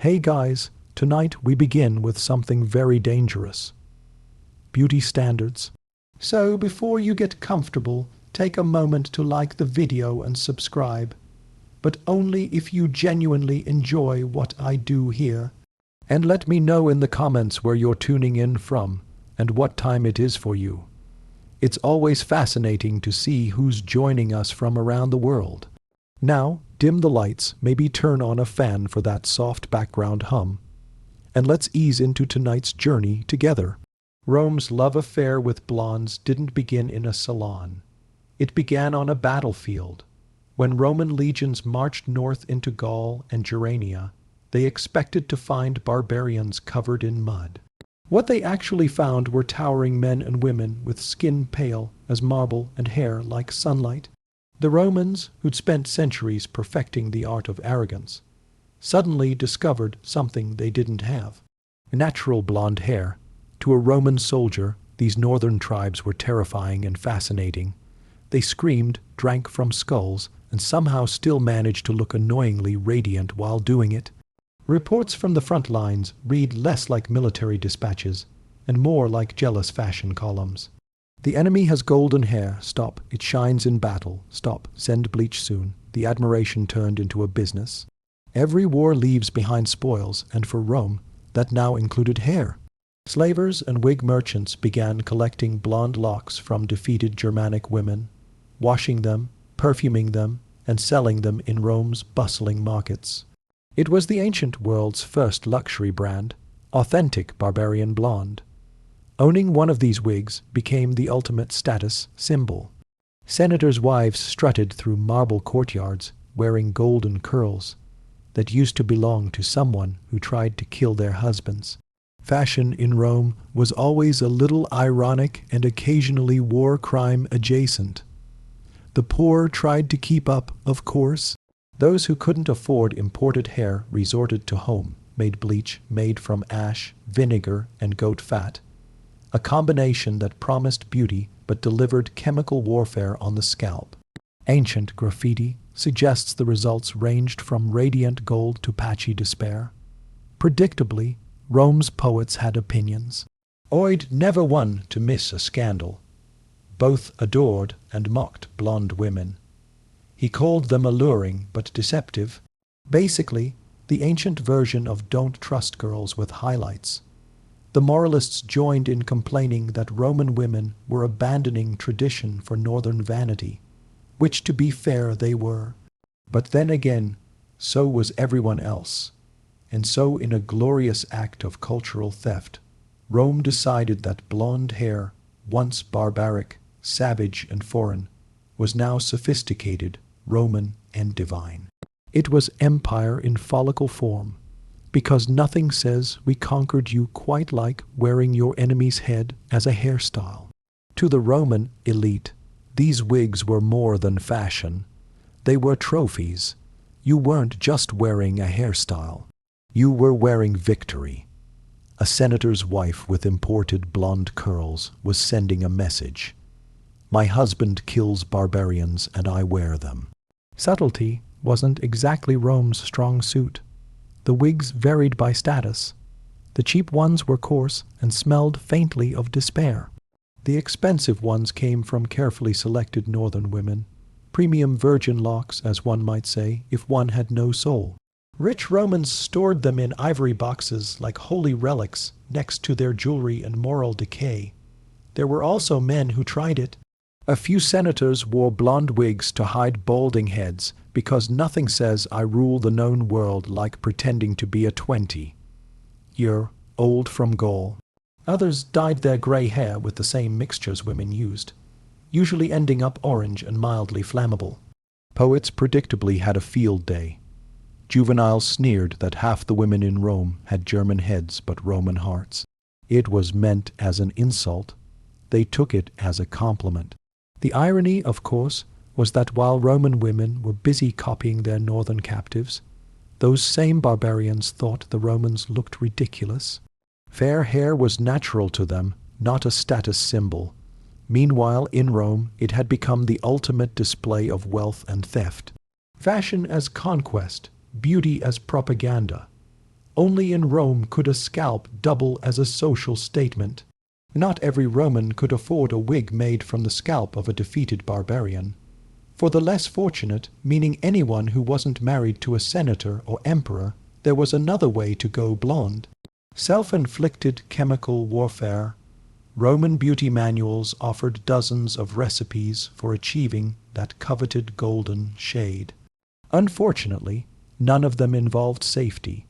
Hey guys, tonight we begin with something very dangerous. Beauty standards. So before you get comfortable, take a moment to like the video and subscribe. But only if you genuinely enjoy what I do here. And let me know in the comments where you're tuning in from and what time it is for you. It's always fascinating to see who's joining us from around the world. Now, dim the lights, maybe turn on a fan for that soft background hum. And let's ease into tonight's journey together. Rome's love affair with blondes didn't begin in a salon. It began on a battlefield. When Roman legions marched north into Gaul and Germania, they expected to find barbarians covered in mud. What they actually found were towering men and women with skin pale as marble and hair like sunlight. The Romans, who'd spent centuries perfecting the art of arrogance, suddenly discovered something they didn't have: natural blonde hair. To a Roman soldier, these northern tribes were terrifying and fascinating. They screamed, drank from skulls, and somehow still managed to look annoyingly radiant while doing it. Reports from the front lines read less like military dispatches and more like jealous fashion columns. The enemy has golden hair. Stop. It shines in battle. Stop. Send bleach soon. The admiration turned into a business. Every war leaves behind spoils, and for Rome, that now included hair. Slavers and wig merchants began collecting blonde locks from defeated Germanic women, washing them, perfuming them, and selling them in Rome's bustling markets. It was the ancient world's first luxury brand, authentic barbarian blonde. Owning one of these wigs became the ultimate status symbol. Senators' wives strutted through marble courtyards wearing golden curls that used to belong to someone who tried to kill their husbands. Fashion in Rome was always a little ironic and occasionally war crime adjacent. The poor tried to keep up, of course. Those who couldn't afford imported hair resorted to home-made bleach made from ash, vinegar, and goat fat. A combination that promised beauty but delivered chemical warfare on the scalp. Ancient graffiti suggests the results ranged from radiant gold to patchy despair. Predictably, Rome's poets had opinions. Oid never one to miss a scandal. Both adored and mocked blonde women. He called them alluring but deceptive. Basically, the ancient version of Don't Trust Girls with highlights. The moralists joined in complaining that Roman women were abandoning tradition for northern vanity, which, to be fair, they were. But then again, so was everyone else. And so, in a glorious act of cultural theft, Rome decided that blonde hair, once barbaric, savage, and foreign, was now sophisticated, Roman, and divine. It was empire in follicle form, because nothing says we conquered you quite like wearing your enemy's head as a hairstyle. To the Roman elite, these wigs were more than fashion. They were trophies. You weren't just wearing a hairstyle. You were wearing victory. A senator's wife with imported blonde curls was sending a message. My husband kills barbarians and I wear them. Subtlety wasn't exactly Rome's strong suit. The wigs varied by status. The cheap ones were coarse and smelled faintly of despair. The expensive ones came from carefully selected northern women. Premium virgin locks, as one might say, if one had no soul. Rich Romans stored them in ivory boxes like holy relics next to their jewelry and moral decay. There were also men who tried it. A few senators wore blonde wigs to hide balding heads because nothing says I rule the known world like pretending to be a 20-year-old from Gaul. Others dyed their gray hair with the same mixtures women used, usually ending up orange and mildly flammable. Poets predictably had a field day. Juvenal sneered that half the women in Rome had German heads but Roman hearts. It was meant as an insult. They took it as a compliment. The irony, of course, was that while Roman women were busy copying their northern captives, those same barbarians thought the Romans looked ridiculous. Fair hair was natural to them, not a status symbol. Meanwhile, in Rome, it had become the ultimate display of wealth and theft. Fashion as conquest, beauty as propaganda. Only in Rome could a scalp double as a social statement. Not every Roman could afford a wig made from the scalp of a defeated barbarian. For the less fortunate, meaning anyone who wasn't married to a senator or emperor, there was another way to go blonde. Self-inflicted chemical warfare. Roman beauty manuals offered dozens of recipes for achieving that coveted golden shade. Unfortunately, none of them involved safety.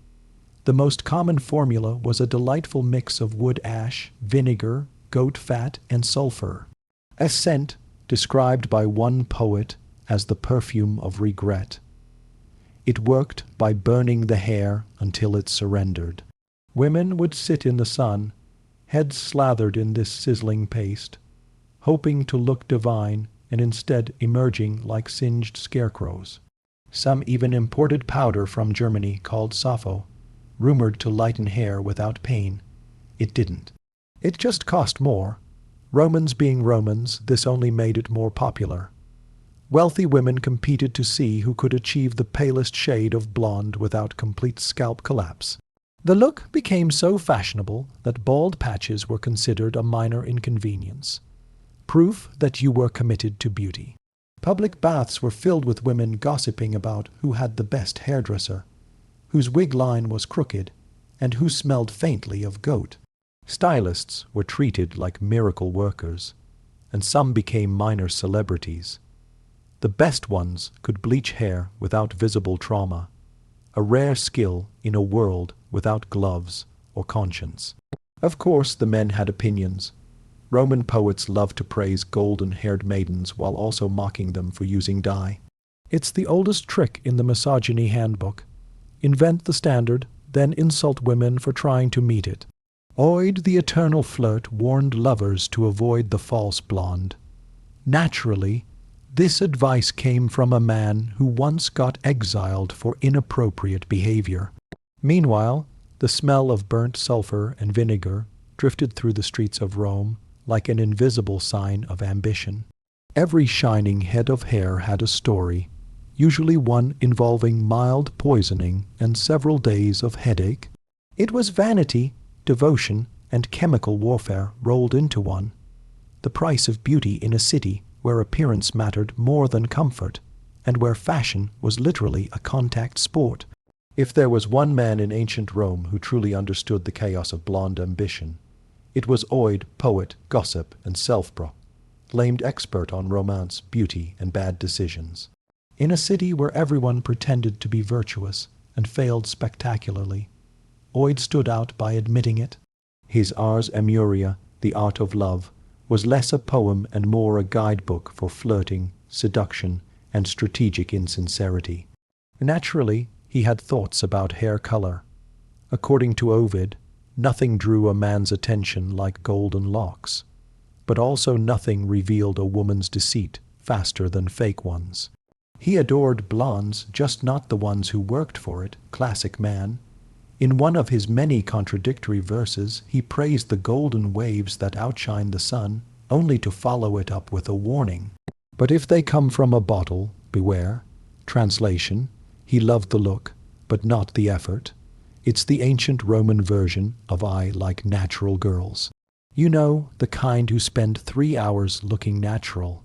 The most common formula was a delightful mix of wood ash, vinegar, goat fat, and sulfur. A scent described by one poet as the perfume of regret. It worked by burning the hair until it surrendered. Women would sit in the sun, heads slathered in this sizzling paste, hoping to look divine and instead emerging like singed scarecrows. Some even imported powder from Germany called Sappho, rumored to lighten hair without pain. It didn't. It just cost more. Romans being Romans, this only made it more popular. Wealthy women competed to see who could achieve the palest shade of blonde without complete scalp collapse. The look became so fashionable that bald patches were considered a minor inconvenience. Proof that you were committed to beauty. Public baths were filled with women gossiping about who had the best hairdresser, whose wig line was crooked, and who smelled faintly of goat. Stylists were treated like miracle workers, and some became minor celebrities. The best ones could bleach hair without visible trauma, a rare skill in a world without gloves or conscience. Of course, the men had opinions. Roman poets loved to praise golden-haired maidens while also mocking them for using dye. It's the oldest trick in the misogyny handbook. Invent the standard, then insult women for trying to meet it. Oid the eternal flirt warned lovers to avoid the false blonde. Naturally, this advice came from a man who once got exiled for inappropriate behavior. Meanwhile, the smell of burnt sulfur and vinegar drifted through the streets of Rome like an invisible sign of ambition. Every shining head of hair had a story, usually one involving mild poisoning and several days of headache. It was vanity, devotion, and chemical warfare rolled into one. The price of beauty in a city where appearance mattered more than comfort, and where fashion was literally a contact sport. If there was one man in ancient Rome who truly understood the chaos of blonde ambition, it was Oid, poet, gossip, and self-proclaimed expert on romance, beauty, and bad decisions. In a city where everyone pretended to be virtuous and failed spectacularly, Oid stood out by admitting it. His Ars Emuria, The Art of Love, was less a poem and more a guidebook for flirting, seduction, and strategic insincerity. Naturally, he had thoughts about hair color. According to Ovid, nothing drew a man's attention like golden locks, but also nothing revealed a woman's deceit faster than fake ones. He adored blondes, just not the ones who worked for it, classic man. In one of his many contradictory verses, he praised the golden waves that outshine the sun, only to follow it up with a warning. But if they come from a bottle, beware. Translation: he loved the look, but not the effort. It's the ancient Roman version of I like natural girls. You know, the kind who spend 3 hours looking natural.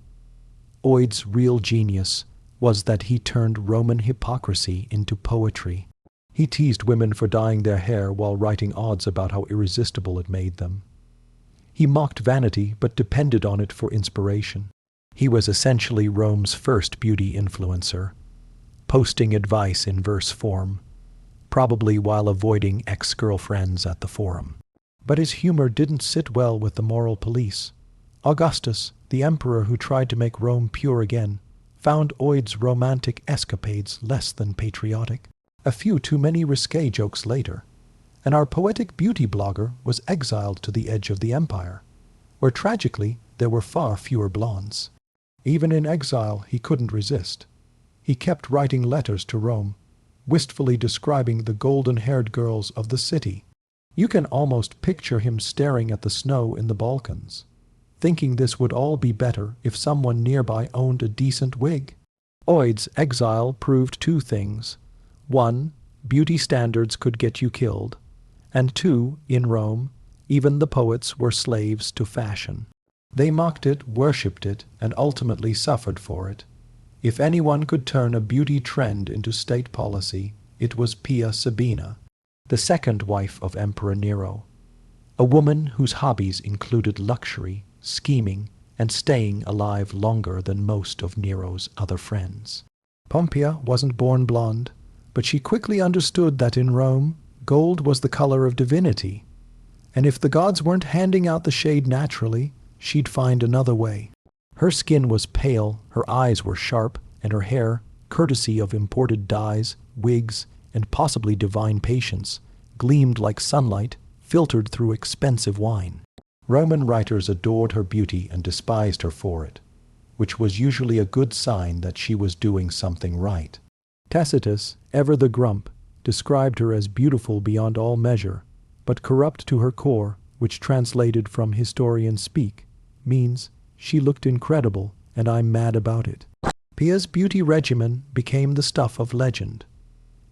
Oid's real genius was that he turned Roman hypocrisy into poetry. He teased women for dyeing their hair while writing odes about how irresistible it made them. He mocked vanity but depended on it for inspiration. He was essentially Rome's first beauty influencer, posting advice in verse form, probably while avoiding ex-girlfriends at the forum. But his humor didn't sit well with the moral police. Augustus, the emperor who tried to make Rome pure again, found Oid's romantic escapades less than patriotic. A few too many risque jokes later, and our poetic beauty blogger was exiled to the edge of the empire, where tragically there were far fewer blondes. Even in exile he couldn't resist. He kept writing letters to Rome, wistfully describing the golden-haired girls of the city. You can almost picture him staring at the snow in the Balkans, thinking this would all be better if someone nearby owned a decent wig. Oid's exile proved two things. One, beauty standards could get you killed, and two, in Rome, even the poets were slaves to fashion. They mocked it, worshipped it, and ultimately suffered for it. If anyone could turn a beauty trend into state policy, it was Pia Sabina, the second wife of Emperor Nero, a woman whose hobbies included luxury, scheming, and staying alive longer than most of Nero's other friends. Pompeia wasn't born blonde, but she quickly understood that in Rome, gold was the color of divinity, and if the gods weren't handing out the shade naturally, she'd find another way. Her skin was pale, her eyes were sharp, and her hair, courtesy of imported dyes, wigs, and possibly divine patience, gleamed like sunlight filtered through expensive wine. Roman writers adored her beauty and despised her for it, which was usually a good sign that she was doing something right. Tacitus, ever the grump, described her as beautiful beyond all measure, but corrupt to her core, which translated from historian speak, means she looked incredible and I'm mad about it. Pia's beauty regimen became the stuff of legend.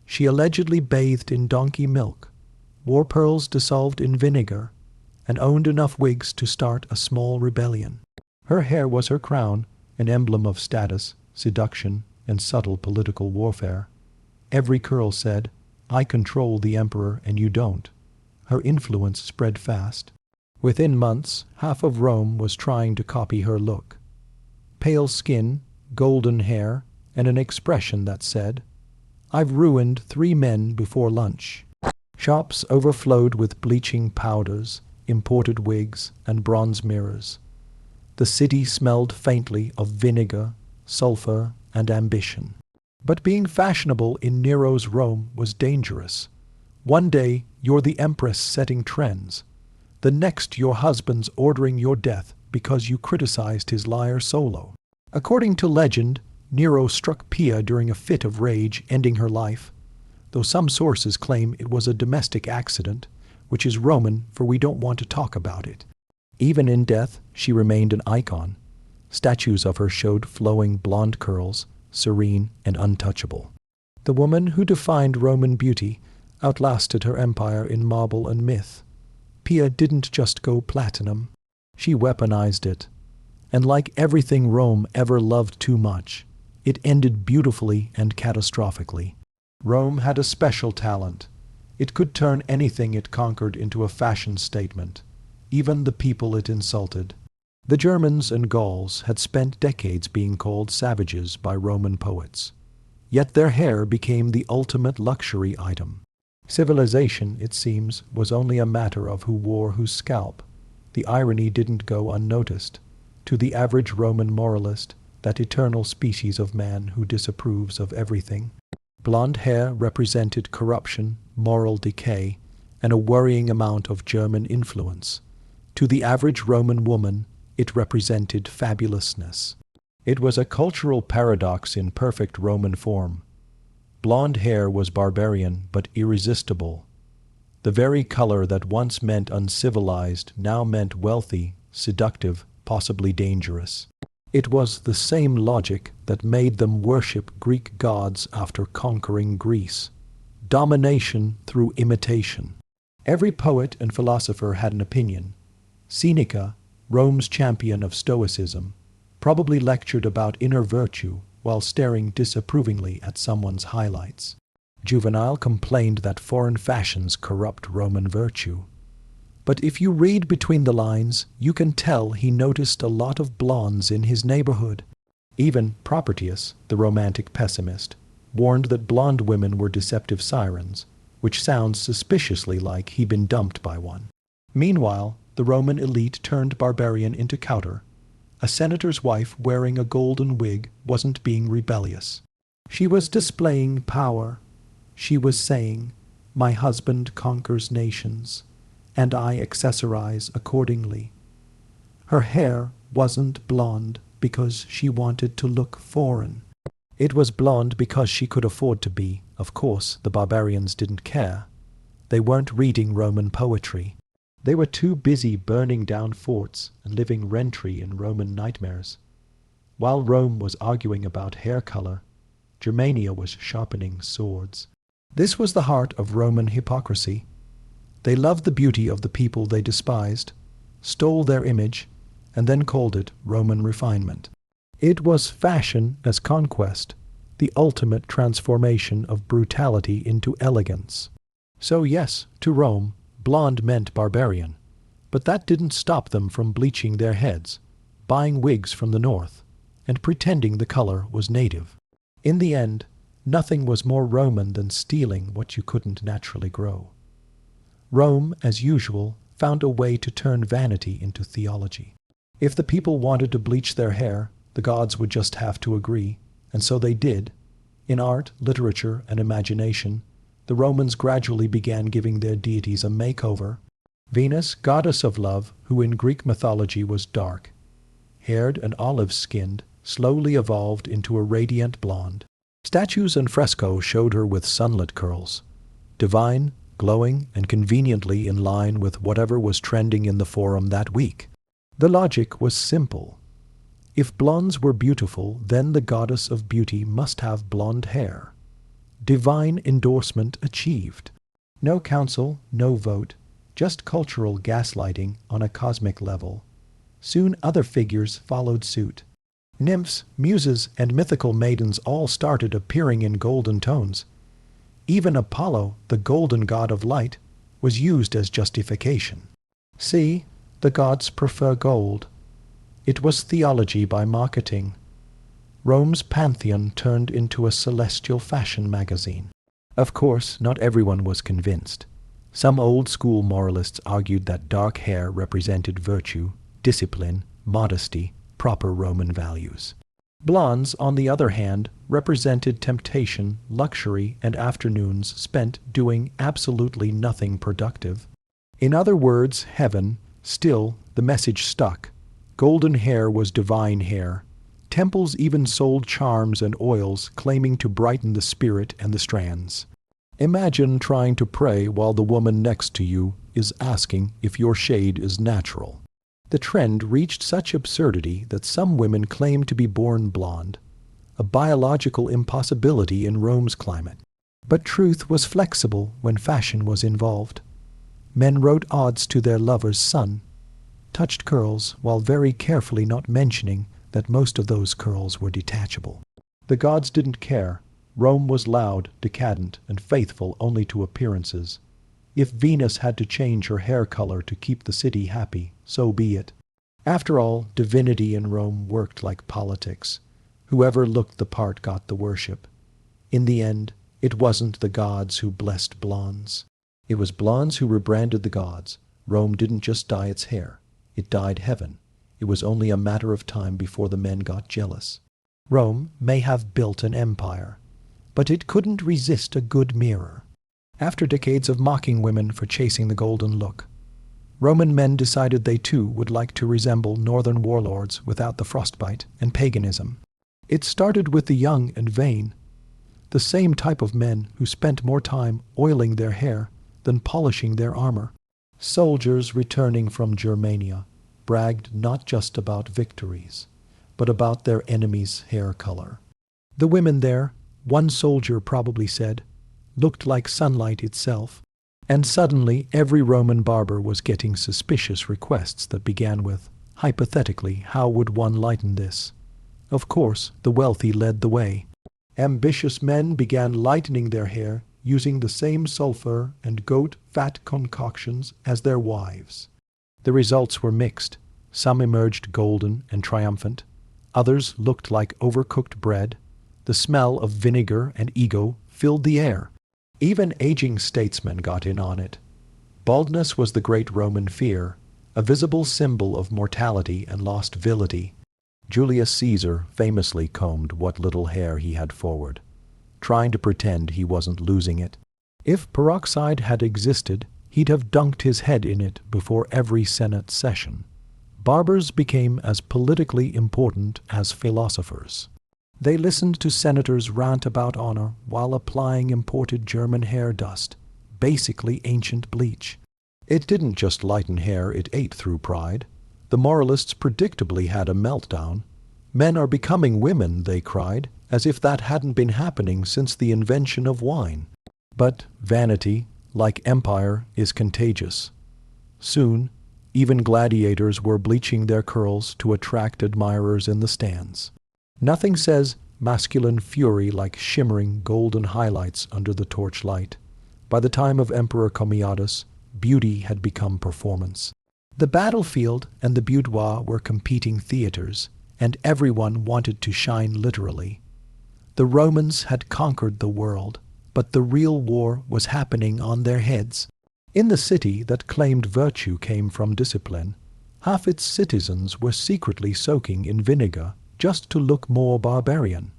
She allegedly bathed in donkey milk, wore pearls dissolved in vinegar, and owned enough wigs to start a small rebellion. Her hair was her crown, an emblem of status, seduction, and subtle political warfare. Every curl said, "I control the emperor and you don't." Her influence spread fast. Within months, half of Rome was trying to copy her look. Pale skin, golden hair, and an expression that said, "I've ruined 3 men before lunch." Shops overflowed with bleaching powders, imported wigs, and bronze mirrors. The city smelled faintly of vinegar, sulfur, and ambition. But being fashionable in Nero's Rome was dangerous. One day, you're the empress setting trends. The next, your husband's ordering your death because you criticized his lyre solo. According to legend, Nero struck Pia during a fit of rage, ending her life, though some sources claim it was a domestic accident, which is Roman for we don't want to talk about it. Even in death, she remained an icon. Statues of her showed flowing blonde curls, serene and untouchable. The woman who defined Roman beauty outlasted her empire in marble and myth. Pia didn't just go platinum. She weaponized it. And like everything Rome ever loved too much, it ended beautifully and catastrophically. Rome had a special talent. It could turn anything it conquered into a fashion statement, even the people it insulted. The Germans and Gauls had spent decades being called savages by Roman poets. Yet their hair became the ultimate luxury item. Civilization, it seems, was only a matter of who wore whose scalp. The irony didn't go unnoticed. To the average Roman moralist, that eternal species of man who disapproves of everything, blonde hair represented corruption, moral decay, and a worrying amount of German influence. To the average Roman woman, it represented fabulousness. It was a cultural paradox in perfect Roman form. Blonde hair was barbarian but irresistible. The very color that once meant uncivilized now meant wealthy, seductive, possibly dangerous. It was the same logic that made them worship Greek gods after conquering Greece. Domination through imitation. Every poet and philosopher had an opinion. Seneca, Rome's champion of Stoicism, probably lectured about inner virtue while staring disapprovingly at someone's highlights. Juvenal complained that foreign fashions corrupt Roman virtue. But if you read between the lines, you can tell he noticed a lot of blondes in his neighborhood. Even Propertius, the romantic pessimist, warned that blonde women were deceptive sirens, which sounds suspiciously like he'd been dumped by one. Meanwhile, the Roman elite turned barbarian into Cautor. A senator's wife wearing a golden wig wasn't being rebellious. She was displaying power. She was saying, "My husband conquers nations, and I accessorize accordingly." Her hair wasn't blonde because she wanted to look foreign. It was blonde because she could afford to be. Of course, the barbarians didn't care. They weren't reading Roman poetry. They were too busy burning down forts and living rent-free in Roman nightmares. While Rome was arguing about hair color, Germania was sharpening swords. This was the heart of Roman hypocrisy. They loved the beauty of the people they despised, stole their image, and then called it Roman refinement. It was fashion as conquest, the ultimate transformation of brutality into elegance. So yes, to Rome, blonde meant barbarian. But that didn't stop them from bleaching their heads, buying wigs from the north, and pretending the color was native. In the end, nothing was more Roman than stealing what you couldn't naturally grow. Rome, as usual, found a way to turn vanity into theology. If the people wanted to bleach their hair, the gods would just have to agree, and so they did. In art, literature, and imagination, the Romans gradually began giving their deities a makeover. Venus, goddess of love, who in Greek mythology was dark, haired and olive-skinned, slowly evolved into a radiant blonde. Statues and frescoes showed her with sunlit curls, divine, glowing, and conveniently in line with whatever was trending in the forum that week. The logic was simple. If blondes were beautiful, then the goddess of beauty must have blonde hair. Divine endorsement achieved. No council, no vote, just cultural gaslighting on a cosmic level. Soon other figures followed suit. Nymphs, muses, and mythical maidens all started appearing in golden tones. Even Apollo, the golden god of light, was used as justification. See, the gods prefer gold. It was theology by marketing. Rome's pantheon turned into a celestial fashion magazine. Of course, not everyone was convinced. Some old-school moralists argued that dark hair represented virtue, discipline, modesty, proper Roman values. Blondes, on the other hand, represented temptation, luxury, and afternoons spent doing absolutely nothing productive. In other words, heaven. Still, the message stuck. Golden hair was divine hair. Temples even sold charms and oils claiming to brighten the spirit and the strands. Imagine trying to pray while the woman next to you is asking if your shade is natural. The trend reached such absurdity that some women claimed to be born blonde, a biological impossibility in Rome's climate. But truth was flexible when fashion was involved. Men wrote odes to their lover's son, touched curls while very carefully not mentioning that most of those curls were detachable. The gods didn't care. Rome was loud, decadent, and faithful only to appearances. If Venus had to change her hair color to keep the city happy, so be it. After all, divinity in Rome worked like politics. Whoever looked the part got the worship. In the end, it wasn't the gods who blessed blondes. It was blondes who rebranded the gods. Rome didn't just dye its hair. It dyed heaven. It was only a matter of time before the men got jealous. Rome may have built an empire, but it couldn't resist a good mirror. After decades of mocking women for chasing the golden look, Roman men decided they too would like to resemble northern warlords without the frostbite and paganism. It started with the young and vain, the same type of men who spent more time oiling their hair than polishing their armor. Soldiers returning from Germania bragged not just about victories, but about their enemy's hair color. The women there, one soldier probably said, looked like sunlight itself, and suddenly every Roman barber was getting suspicious requests that began with, hypothetically, how would one lighten this? Of course, the wealthy led the way. Ambitious men began lightening their hair using the same sulfur and goat fat concoctions as their wives. The results were mixed. Some emerged golden and triumphant. Others looked like overcooked bread. The smell of vinegar and ego filled the air. Even aging statesmen got in on it. Baldness was the great Roman fear, a visible symbol of mortality and lost virility. Julius Caesar famously combed what little hair he had forward, trying to pretend he wasn't losing it. If peroxide had existed, he'd have dunked his head in it before every Senate session. Barbers became as politically important as philosophers. They listened to senators rant about honor while applying imported German hair dust, basically ancient bleach. It didn't just lighten hair, it ate through pride. The moralists predictably had a meltdown. Men are becoming women, they cried, as if that hadn't been happening since the invention of wine. But vanity, like empire, is contagious. Soon, even gladiators were bleaching their curls to attract admirers in the stands. Nothing says masculine fury like shimmering golden highlights under the torchlight. By the time of Emperor Commodus, beauty had become performance. The battlefield and the boudoir were competing theaters, and everyone wanted to shine literally. The Romans had conquered the world, but the real war was happening on their heads. In the city that claimed virtue came from discipline, half its citizens were secretly soaking in vinegar just to look more barbarian.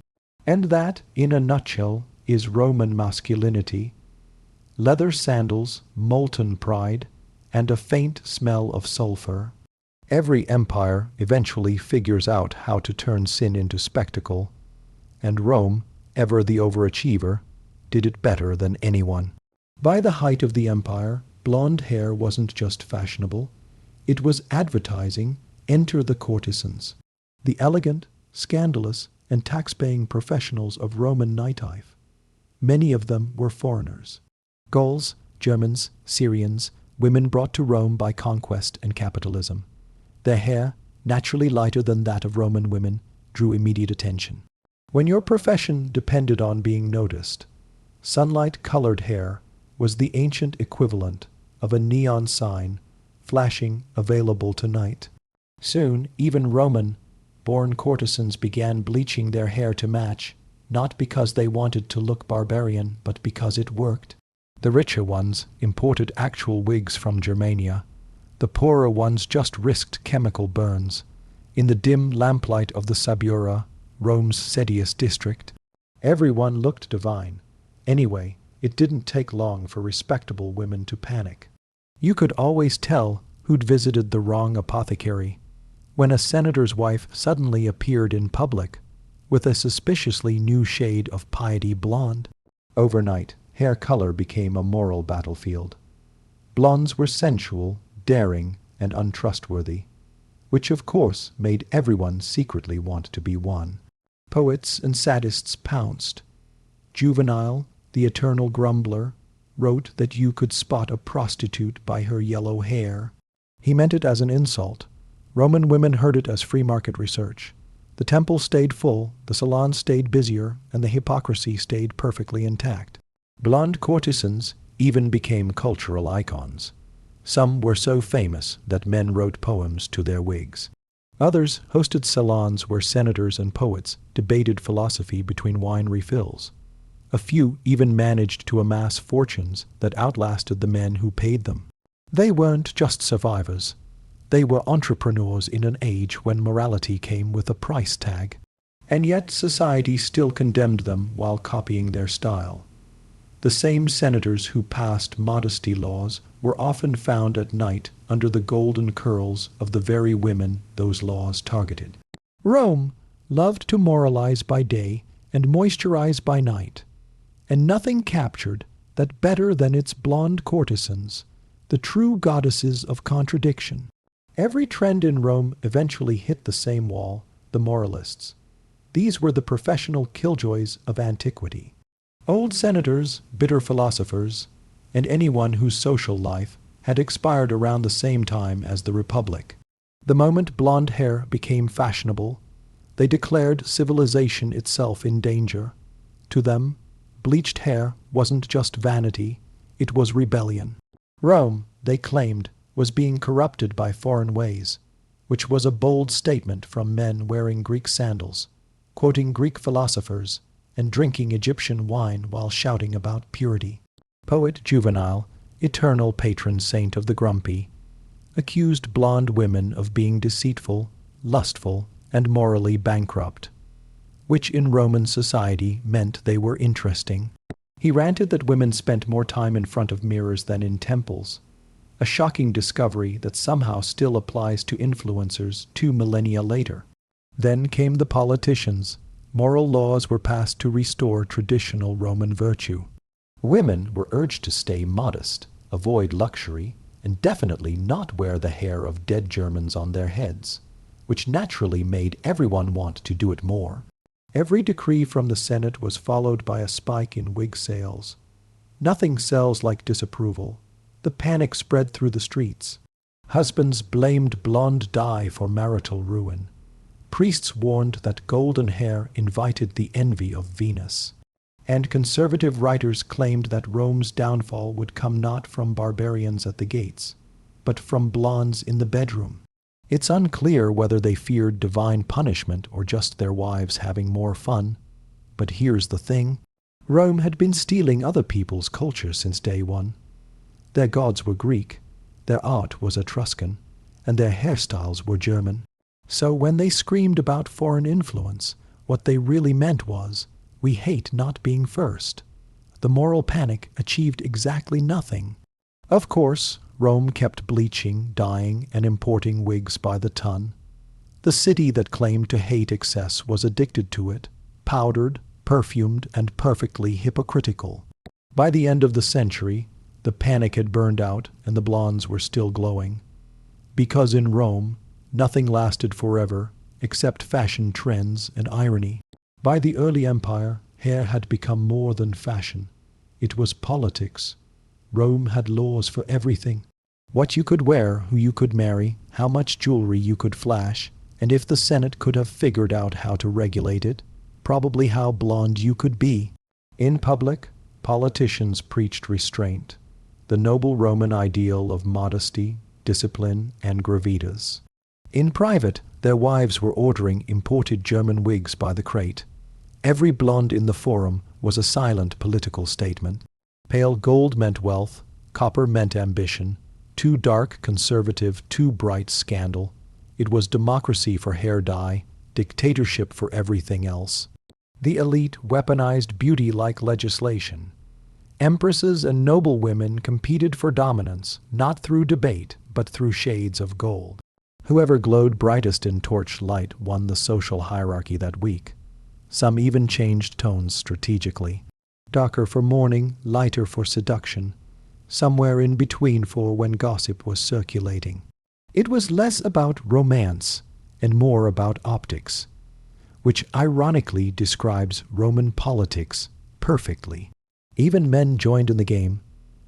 And that, in a nutshell, is Roman masculinity: leather sandals, molten pride, and a faint smell of sulfur. Every empire eventually figures out how to turn sin into spectacle, and Rome, ever the overachiever, did it better than anyone. By the height of the empire, blonde hair wasn't just fashionable, it was advertising. Enter the courtesans, the elegant, scandalous, and tax-paying professionals of Roman night life. Many of them were foreigners: Gauls, Germans, Syrians, women brought to Rome by conquest and capitalism. Their hair, naturally lighter than that of Roman women, drew immediate attention. When your profession depended on being noticed, sunlight-colored hair was the ancient equivalent of a neon sign flashing "available tonight." Soon, even Roman-born courtesans began bleaching their hair to match, not because they wanted to look barbarian, but because it worked. The richer ones imported actual wigs from Germania. The poorer ones just risked chemical burns. In the dim lamplight of the Sabura, Rome's sediest district, everyone looked divine. Anyway, it didn't take long for respectable women to panic. You could always tell who'd visited the wrong apothecary when a senator's wife suddenly appeared in public with a suspiciously new shade of piety blonde. Overnight, hair color became a moral battlefield. Blondes were sensual, daring, and untrustworthy, which of course made everyone secretly want to be one. Poets and sadists pounced. Juvenal, the eternal grumbler, wrote that you could spot a prostitute by her yellow hair. He meant it as an insult. Roman women heard it as free market research. The temple stayed full, the salons stayed busier, and the hypocrisy stayed perfectly intact. Blonde courtesans even became cultural icons. Some were so famous that men wrote poems to their wigs. Others hosted salons where senators and poets debated philosophy between wine refills. A few even managed to amass fortunes that outlasted the men who paid them. They weren't just survivors. They were entrepreneurs in an age when morality came with a price tag. And yet society still condemned them while copying their style. The same senators who passed modesty laws were often found at night under the golden curls of the very women those laws targeted. Rome loved to moralize by day and moisturize by night, and nothing captured that better than its blonde courtesans, the true goddesses of contradiction. Every trend in Rome eventually hit the same wall: the moralists. These were the professional killjoys of antiquity. Old senators, bitter philosophers, and anyone whose social life had expired around the same time as the Republic. The moment blonde hair became fashionable, they declared civilization itself in danger. To them, bleached hair wasn't just vanity, it was rebellion. Rome, they claimed, was being corrupted by foreign ways, which was a bold statement from men wearing Greek sandals, quoting Greek philosophers, and drinking Egyptian wine while shouting about purity. Poet Juvenal, eternal patron saint of the grumpy, accused blonde women of being deceitful, lustful, and morally bankrupt, which in Roman society meant they were interesting. He ranted that women spent more time in front of mirrors than in temples, a shocking discovery that somehow still applies to influencers 2 millennia later. Then came the politicians. Moral laws were passed to restore traditional Roman virtue. Women were urged to stay modest, avoid luxury, and definitely not wear the hair of dead Germans on their heads, which naturally made everyone want to do it more. Every decree from the Senate was followed by a spike in wig sales. Nothing sells like disapproval. The panic spread through the streets. Husbands blamed blonde dye for marital ruin. Priests warned that golden hair invited the envy of Venus. And conservative writers claimed that Rome's downfall would come not from barbarians at the gates, but from blondes in the bedroom. It's unclear whether they feared divine punishment or just their wives having more fun. But here's the thing. Rome had been stealing other people's culture since day one. Their gods were Greek, their art was Etruscan, and their hairstyles were German. So when they screamed about foreign influence, what they really meant was, we hate not being first. The moral panic achieved exactly nothing. Of course, Rome kept bleaching, dyeing, and importing wigs by the ton. The city that claimed to hate excess was addicted to it, powdered, perfumed, and perfectly hypocritical. By the end of the century, the panic had burned out and the blondes were still glowing. Because in Rome, nothing lasted forever except fashion trends and irony. By the early empire, hair had become more than fashion. It was politics. Rome had laws for everything. What you could wear, who you could marry, how much jewelry you could flash, and if the Senate could have figured out how to regulate it, probably how blonde you could be. In public, politicians preached restraint, the noble Roman ideal of modesty, discipline, and gravitas. In private, their wives were ordering imported German wigs by the crate. Every blonde in the forum was a silent political statement. Pale gold meant wealth, copper meant ambition, too dark conservative, too bright scandal. It was democracy for hair dye, dictatorship for everything else. The elite weaponized beauty like legislation. Empresses and noble women competed for dominance, not through debate, but through shades of gold. Whoever glowed brightest in torch light won the social hierarchy that week. Some even changed tones strategically. Darker for mourning, lighter for seduction. Somewhere in between for when gossip was circulating. It was less about romance and more about optics, which ironically describes Roman politics perfectly. Even men joined in the game.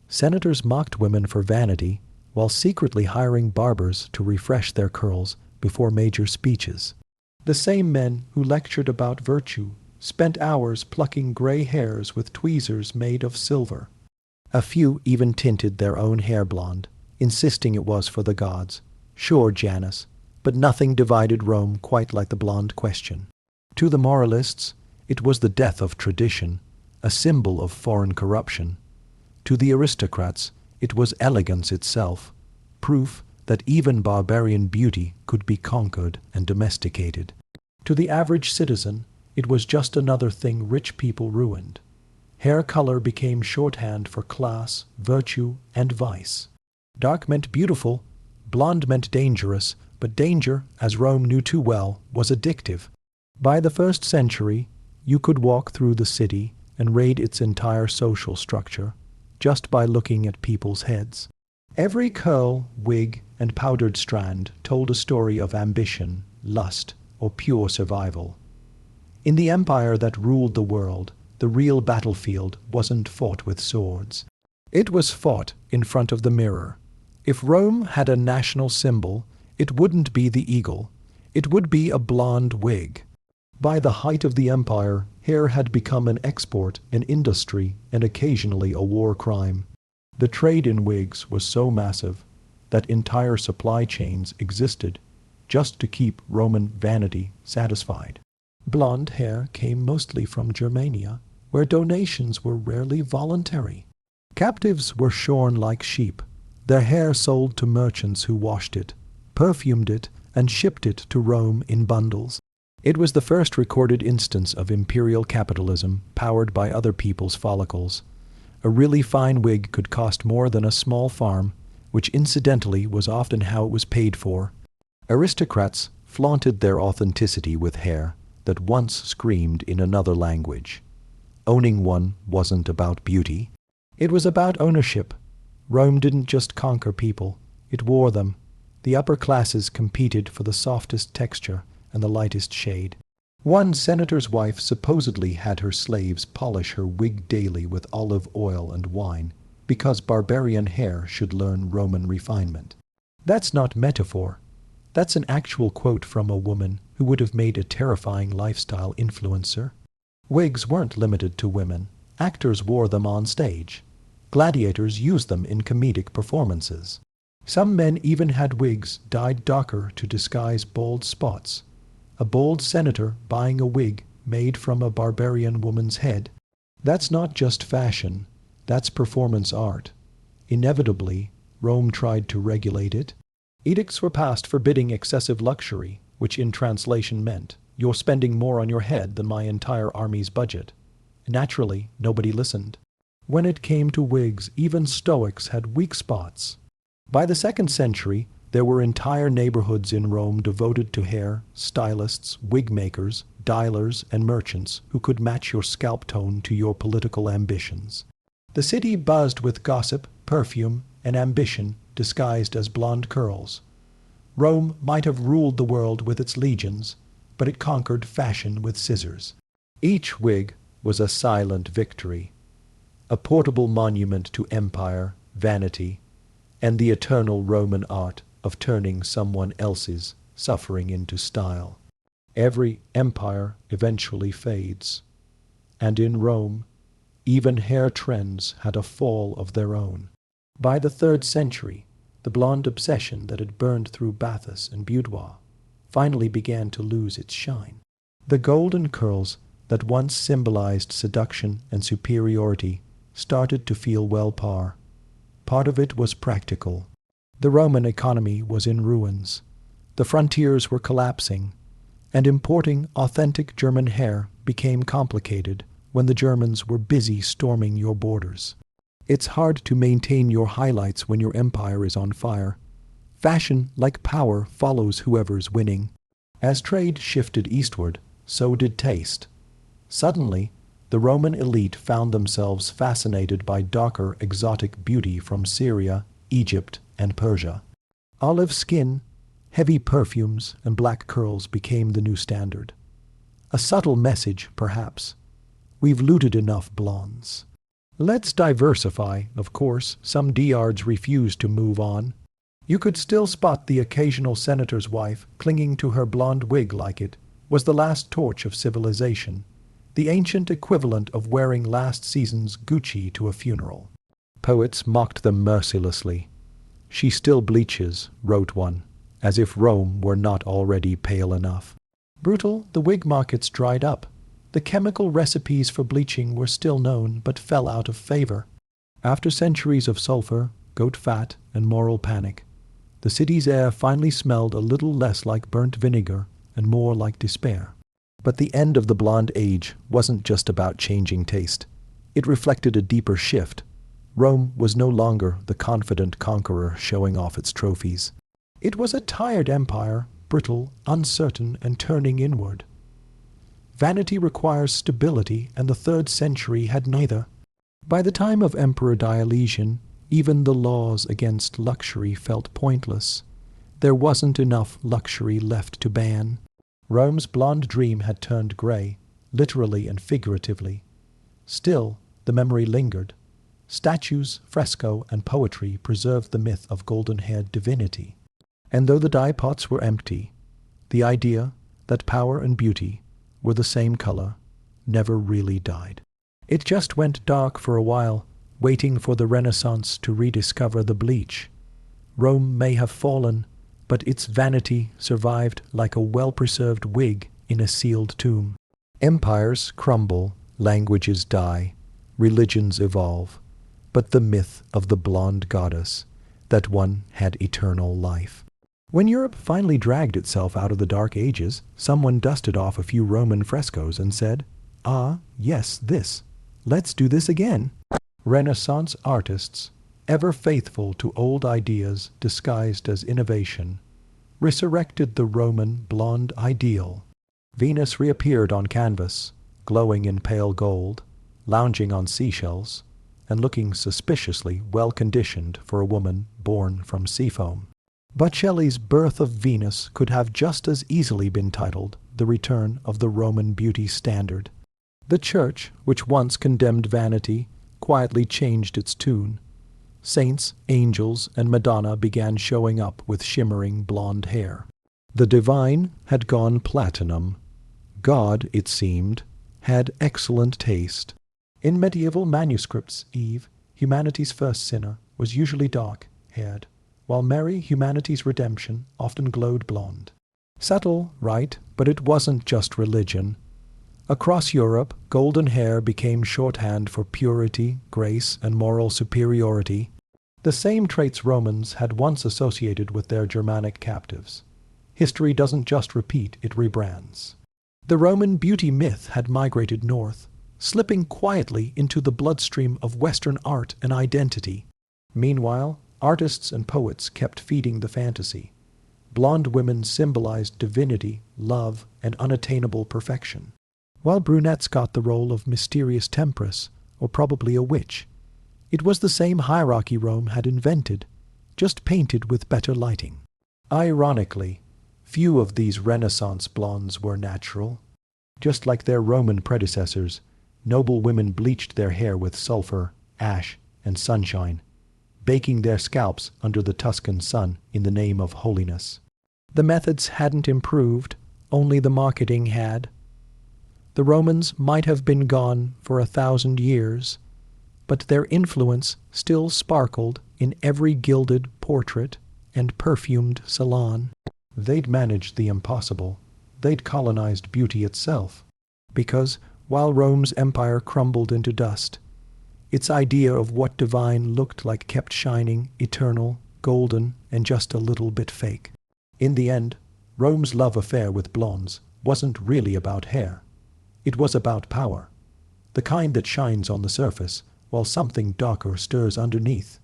Senators mocked women for vanity, while secretly hiring barbers to refresh their curls before major speeches. The same men who lectured about virtue spent hours plucking gray hairs with tweezers made of silver. A few even tinted their own hair blonde, insisting it was for the gods. Sure, Janus, but nothing divided Rome quite like the blonde question. To the moralists, it was the death of tradition, a symbol of foreign corruption. To the aristocrats, it was elegance itself, proof that even barbarian beauty could be conquered and domesticated. To the average citizen, it was just another thing rich people ruined. Hair color became shorthand for class, virtue, and vice. Dark meant beautiful, blonde meant dangerous, but danger, as Rome knew too well, was addictive. By the 1st century, you could walk through the city and raid its entire social structure just by looking at people's heads. Every curl, wig, and powdered strand told a story of ambition, lust, or pure survival. In the empire that ruled the world, the real battlefield wasn't fought with swords. It was fought in front of the mirror. If Rome had a national symbol, it wouldn't be the eagle. It would be a blonde wig. By the height of the empire, hair had become an export, an industry, and occasionally a war crime. The trade in wigs was so massive that entire supply chains existed just to keep Roman vanity satisfied. Blonde hair came mostly from Germania, where donations were rarely voluntary. Captives were shorn like sheep, their hair sold to merchants who washed it, perfumed it, and shipped it to Rome in bundles. It was the first recorded instance of imperial capitalism powered by other people's follicles. A really fine wig could cost more than a small farm, which incidentally was often how it was paid for. Aristocrats flaunted their authenticity with hair that once screamed in another language. Owning one wasn't about beauty. It was about ownership. Rome didn't just conquer people, it wore them. The upper classes competed for the softest texture and the lightest shade. One senator's wife supposedly had her slaves polish her wig daily with olive oil and wine, because barbarian hair should learn Roman refinement. That's not metaphor. That's an actual quote from a woman who would have made a terrifying lifestyle influencer. Wigs weren't limited to women. Actors wore them on stage. Gladiators used them in comedic performances. Some men even had wigs dyed darker to disguise bald spots. A bold senator buying a wig made from a barbarian woman's head. That's not just fashion, that's performance art. Inevitably, Rome tried to regulate it. Edicts were passed forbidding excessive luxury, which in translation meant, "You're spending more on your head than my entire army's budget." Naturally, nobody listened. When it came to wigs, even Stoics had weak spots. By the 2nd century, there were entire neighborhoods in Rome devoted to hair, stylists, wig makers, dialers, and merchants who could match your scalp tone to your political ambitions. The city buzzed with gossip, perfume, and ambition disguised as blonde curls. Rome might have ruled the world with its legions, but it conquered fashion with scissors. Each wig was a silent victory, a portable monument to empire, vanity, and the eternal Roman art of turning someone else's suffering into style. Every empire eventually fades, and in Rome, even hair trends had a fall of their own. By the 3rd century, the blonde obsession that had burned through baths and boudoirs finally began to lose its shine. The golden curls that once symbolized seduction and superiority started to feel well par. Part of it was practical. The Roman economy was in ruins. The frontiers were collapsing, and importing authentic German hair became complicated when the Germans were busy storming your borders. It's hard to maintain your highlights when your empire is on fire. Fashion, like power, follows whoever's winning. As trade shifted eastward, so did taste. Suddenly, the Roman elite found themselves fascinated by darker, exotic beauty from Syria, Egypt, and Persia. Olive skin, heavy perfumes, and black curls became the new standard. A subtle message, perhaps. We've looted enough blondes. Let's diversify, of course. Some diards refused to move on. You could still spot the occasional senator's wife clinging to her blonde wig like it was the last torch of civilization, the ancient equivalent of wearing last season's Gucci to a funeral. Poets mocked them mercilessly. "She still bleaches," wrote one, as if Rome were not already pale enough. Brutal, the wig markets dried up. The chemical recipes for bleaching were still known, but fell out of favor. After centuries of sulfur, goat fat, and moral panic, the city's air finally smelled a little less like burnt vinegar and more like despair. But the end of the blonde age wasn't just about changing taste. It reflected a deeper shift. Rome was no longer the confident conqueror showing off its trophies. It was a tired empire, brittle, uncertain, and turning inward. Vanity requires stability, and the 3rd century had neither. By the time of Emperor Diocletian, even the laws against luxury felt pointless. There wasn't enough luxury left to ban. Rome's blonde dream had turned gray, literally and figuratively. Still, the memory lingered. Statues, fresco, and poetry preserved the myth of golden-haired divinity. And though the dye pots were empty, the idea that power and beauty were the same color never really died. It just went dark for a while, waiting for the Renaissance to rediscover the bleach. Rome may have fallen, but its vanity survived like a well-preserved wig in a sealed tomb. Empires crumble, languages die, religions evolve, but the myth of the blonde goddess, that one had eternal life. When Europe finally dragged itself out of the Dark Ages, someone dusted off a few Roman frescoes and said, "Ah, yes, this. Let's do this again." Renaissance artists, ever faithful to old ideas disguised as innovation, resurrected the Roman blonde ideal. Venus reappeared on canvas, glowing in pale gold, lounging on seashells, and looking suspiciously well-conditioned for a woman born from seafoam. Botticelli's Birth of Venus could have just as easily been titled the return of the Roman beauty standard. The Church, which once condemned vanity, quietly changed its tune. Saints, angels, and Madonna began showing up with shimmering blonde hair. The divine had gone platinum. God, it seemed, had excellent taste. In medieval manuscripts, Eve, humanity's first sinner, was usually dark-haired, while Mary, humanity's redemption, often glowed blonde. Subtle, right, but it wasn't just religion. Across Europe, golden hair became shorthand for purity, grace, and moral superiority, the same traits Romans had once associated with their Germanic captives. History doesn't just repeat, it rebrands. The Roman beauty myth had migrated north, slipping quietly into the bloodstream of Western art and identity. Meanwhile, artists and poets kept feeding the fantasy. Blonde women symbolized divinity, love, and unattainable perfection, while brunettes got the role of mysterious temptress, or probably a witch. It was the same hierarchy Rome had invented, just painted with better lighting. Ironically, few of these Renaissance blondes were natural. Just like their Roman predecessors, noble women bleached their hair with sulfur, ash, and sunshine, baking their scalps under the Tuscan sun in the name of holiness. The methods hadn't improved, only the marketing had. The Romans might have been gone for 1,000 years, but their influence still sparkled in every gilded portrait and perfumed salon. They'd managed the impossible. They'd colonized beauty itself, because while Rome's empire crumbled into dust, its idea of what divine looked like kept shining, eternal, golden, and just a little bit fake. In the end, Rome's love affair with blondes wasn't really about hair. It was about power, the kind that shines on the surface while something darker stirs underneath.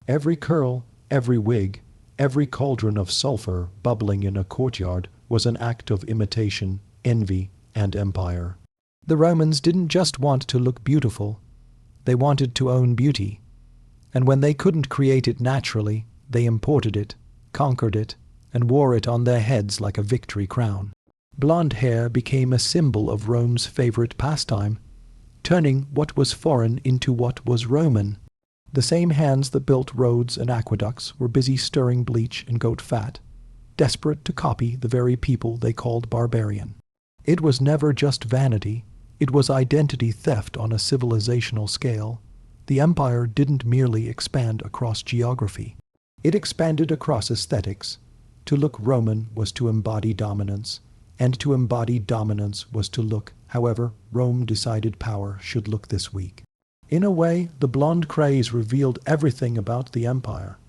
Every curl, every wig, every cauldron of sulfur bubbling in a courtyard was an act of imitation, envy, and empire. The Romans didn't just want to look beautiful, they wanted to own beauty. And when they couldn't create it naturally, they imported it, conquered it, and wore it on their heads like a victory crown. Blonde hair became a symbol of Rome's favorite pastime, turning what was foreign into what was Roman. The same hands that built roads and aqueducts were busy stirring bleach and goat fat, desperate to copy the very people they called barbarian. It was never just vanity, it was identity theft on a civilizational scale. The empire didn't merely expand across geography. It expanded across aesthetics. To look Roman was to embody dominance, and to embody dominance was to look however Rome decided power should look this week. In a way, the blonde craze revealed everything about the empire.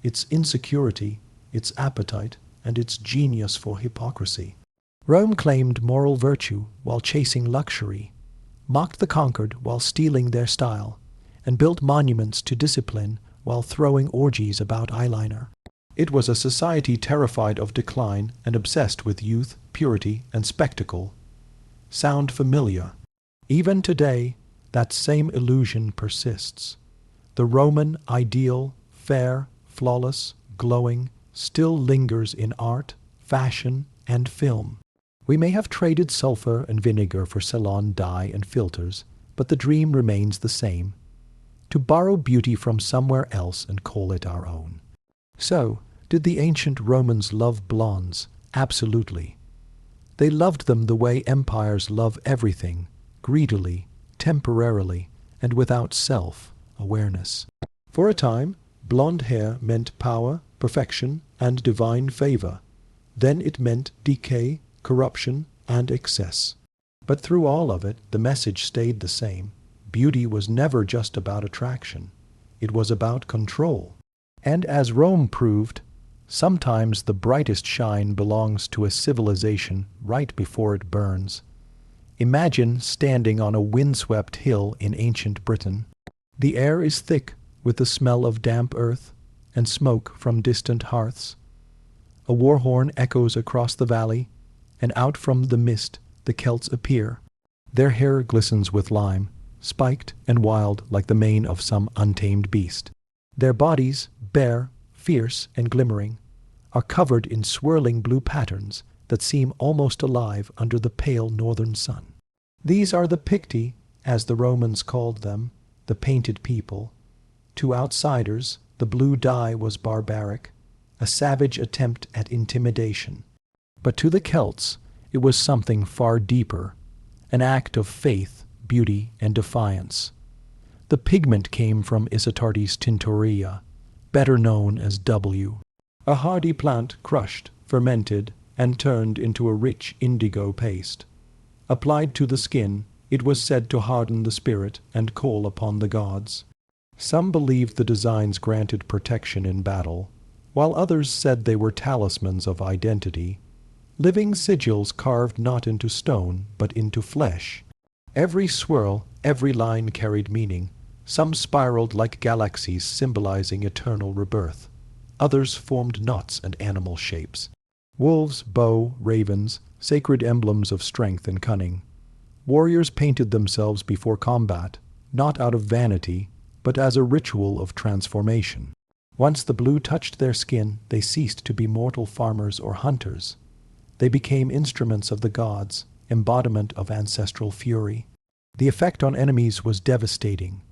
Its insecurity, its appetite, and its genius for hypocrisy. Rome claimed moral virtue while chasing luxury, mocked the conquered while stealing their style, and built monuments to discipline while throwing orgies about eyeliner. It was a society terrified of decline and obsessed with youth, purity, and spectacle. Sound familiar? Even today, that same illusion persists. The Roman ideal, fair, flawless, glowing, still lingers in art, fashion, and film. We may have traded sulfur and vinegar for salon dye and filters, but the dream remains the same: to borrow beauty from somewhere else and call it our own. So, did the ancient Romans love blondes? Absolutely. They loved them the way empires love everything, greedily, temporarily, and without self-awareness. For a time, blonde hair meant power, perfection, and divine favor. Then it meant decay, corruption, and excess. But through all of it, the message stayed the same. Beauty was never just about attraction. It was about control. And as Rome proved, sometimes the brightest shine belongs to a civilization right before it burns. Imagine standing on a windswept hill in ancient Britain. The air is thick with the smell of damp earth and smoke from distant hearths. A war horn echoes across the valley, and out from the mist the Celts appear. Their hair glistens with lime, spiked and wild like the mane of some untamed beast. Their bodies, bare, fierce, and glimmering, are covered in swirling blue patterns that seem almost alive under the pale northern sun. These are the Picti, as the Romans called them, the painted people. To outsiders, the blue dye was barbaric, a savage attempt at intimidation. But to the Celts, it was something far deeper, an act of faith, beauty, and defiance. The pigment came from Isatartes tintorea, better known as W, a hardy plant crushed, fermented, and turned into a rich indigo paste. Applied to the skin, it was said to harden the spirit and call upon the gods. Some believed the designs granted protection in battle, while others said they were talismans of identity, living sigils carved not into stone but into flesh. Every swirl, every line carried meaning. Some spiraled like galaxies symbolizing eternal rebirth. Others formed knots and animal shapes. Wolves, bow, ravens, sacred emblems of strength and cunning. Warriors painted themselves before combat, not out of vanity, but as a ritual of transformation. Once the blue touched their skin, they ceased to be mortal farmers or hunters. They became instruments of the gods, embodiment of ancestral fury. The effect on enemies was devastating.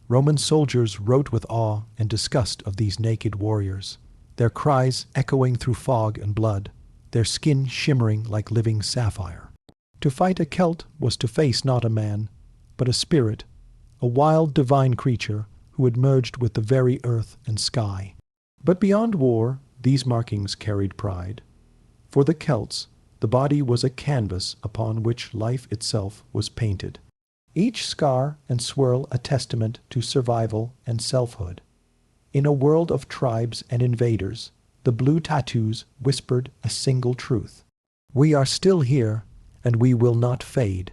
Roman soldiers wrote with awe and disgust of these naked warriors, their cries echoing through fog and blood, their skin shimmering like living sapphire. To fight a Celt was to face not a man, but a spirit, a wild divine creature who had merged with the very earth and sky. But beyond war, these markings carried pride. For the Celts, the body was a canvas upon which life itself was painted. Each scar and swirl a testament to survival and selfhood. In a world of tribes and invaders, the blue tattoos whispered a single truth. We are still here, and we will not fade.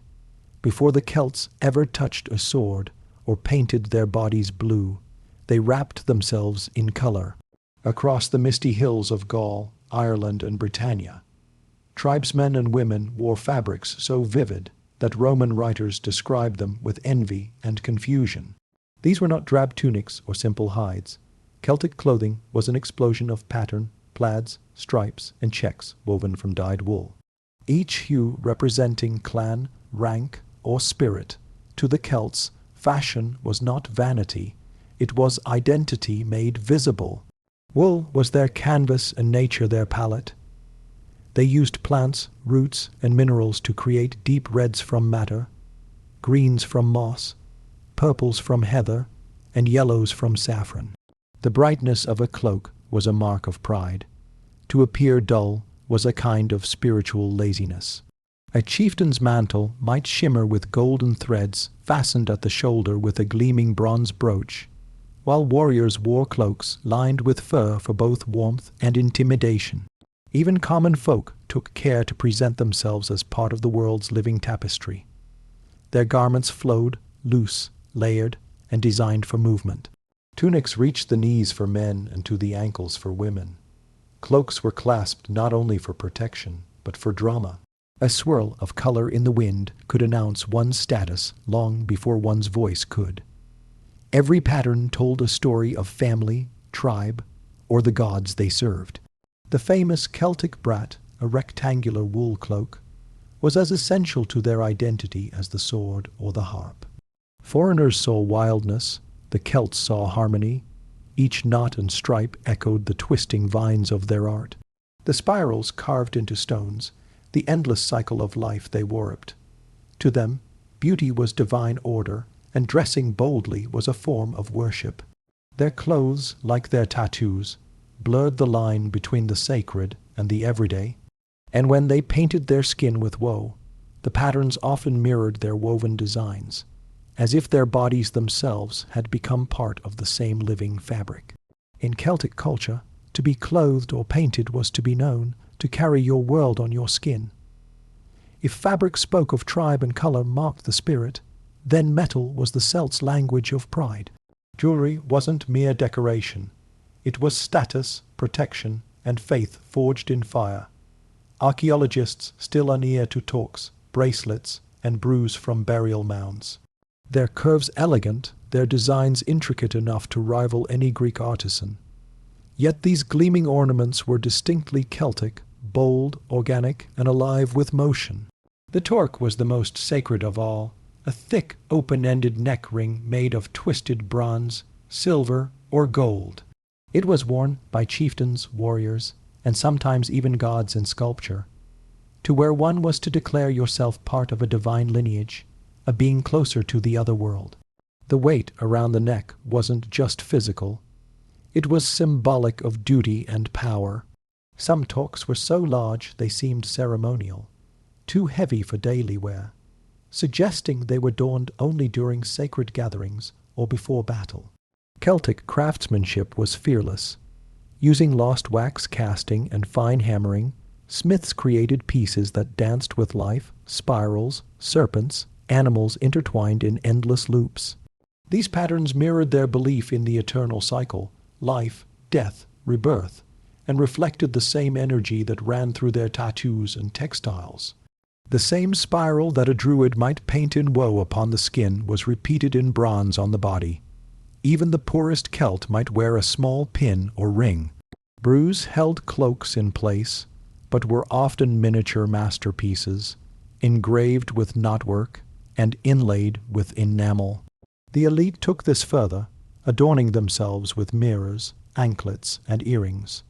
Before the Celts ever touched a sword or painted their bodies blue, they wrapped themselves in color. Across the misty hills of Gaul, Ireland, and Britannia, tribesmen and women wore fabrics so vivid that Roman writers described them with envy and confusion. These were not drab tunics or simple hides. Celtic clothing was an explosion of pattern, plaids, stripes, and checks woven from dyed wool. Each hue representing clan, rank, or spirit. To the Celts, fashion was not vanity, it was identity made visible. Wool was their canvas and nature their palette. They used plants, roots, and minerals to create deep reds from madder, greens from moss, purples from heather, and yellows from saffron. The brightness of a cloak was a mark of pride. To appear dull was a kind of spiritual laziness. A chieftain's mantle might shimmer with golden threads fastened at the shoulder with a gleaming bronze brooch, while warriors wore cloaks lined with fur for both warmth and intimidation. Even common folk took care to present themselves as part of the world's living tapestry. Their garments flowed, loose, layered, and designed for movement. Tunics reached the knees for men and to the ankles for women. Cloaks were clasped not only for protection, but for drama. A swirl of color in the wind could announce one's status long before one's voice could. Every pattern told a story of family, tribe, or the gods they served. The famous Celtic brat, a rectangular wool cloak, was as essential to their identity as the sword or the harp. Foreigners saw wildness, the Celts saw harmony. Each knot and stripe echoed the twisting vines of their art. The spirals carved into stones, the endless cycle of life they warped. To them, beauty was divine order, and dressing boldly was a form of worship. Their clothes, like their tattoos, blurred the line between the sacred and the everyday, and when they painted their skin with woe, the patterns often mirrored their woven designs, as if their bodies themselves had become part of the same living fabric. In Celtic culture, to be clothed or painted was to be known, to carry your world on your skin. If fabric spoke of tribe and color marked the spirit, then metal was the Celts' language of pride. Jewelry wasn't mere decoration. It was status, protection, and faith forged in fire. Archaeologists still unear to torques, bracelets, and brews from burial mounds. Their curves elegant, their designs intricate enough to rival any Greek artisan. Yet these gleaming ornaments were distinctly Celtic, bold, organic, and alive with motion. The torque was the most sacred of all, a thick, open-ended neck ring made of twisted bronze, silver, or gold. It was worn by chieftains, warriors, and sometimes even gods in sculpture. To wear one was to declare yourself part of a divine lineage, a being closer to the other world. The weight around the neck wasn't just physical. It was symbolic of duty and power. Some torques were so large they seemed ceremonial, too heavy for daily wear, suggesting they were donned only during sacred gatherings or before battle. Celtic craftsmanship was fearless. Using lost wax casting and fine hammering, smiths created pieces that danced with life, spirals, serpents, animals intertwined in endless loops. These patterns mirrored their belief in the eternal cycle, life, death, rebirth, and reflected the same energy that ran through their tattoos and textiles. The same spiral that a druid might paint in woe upon the skin was repeated in bronze on the body. Even the poorest Celt might wear a small pin or ring. Brews held cloaks in place, but were often miniature masterpieces, engraved with knotwork and inlaid with enamel. The elite took this further, adorning themselves with mirrors, anklets, and earrings,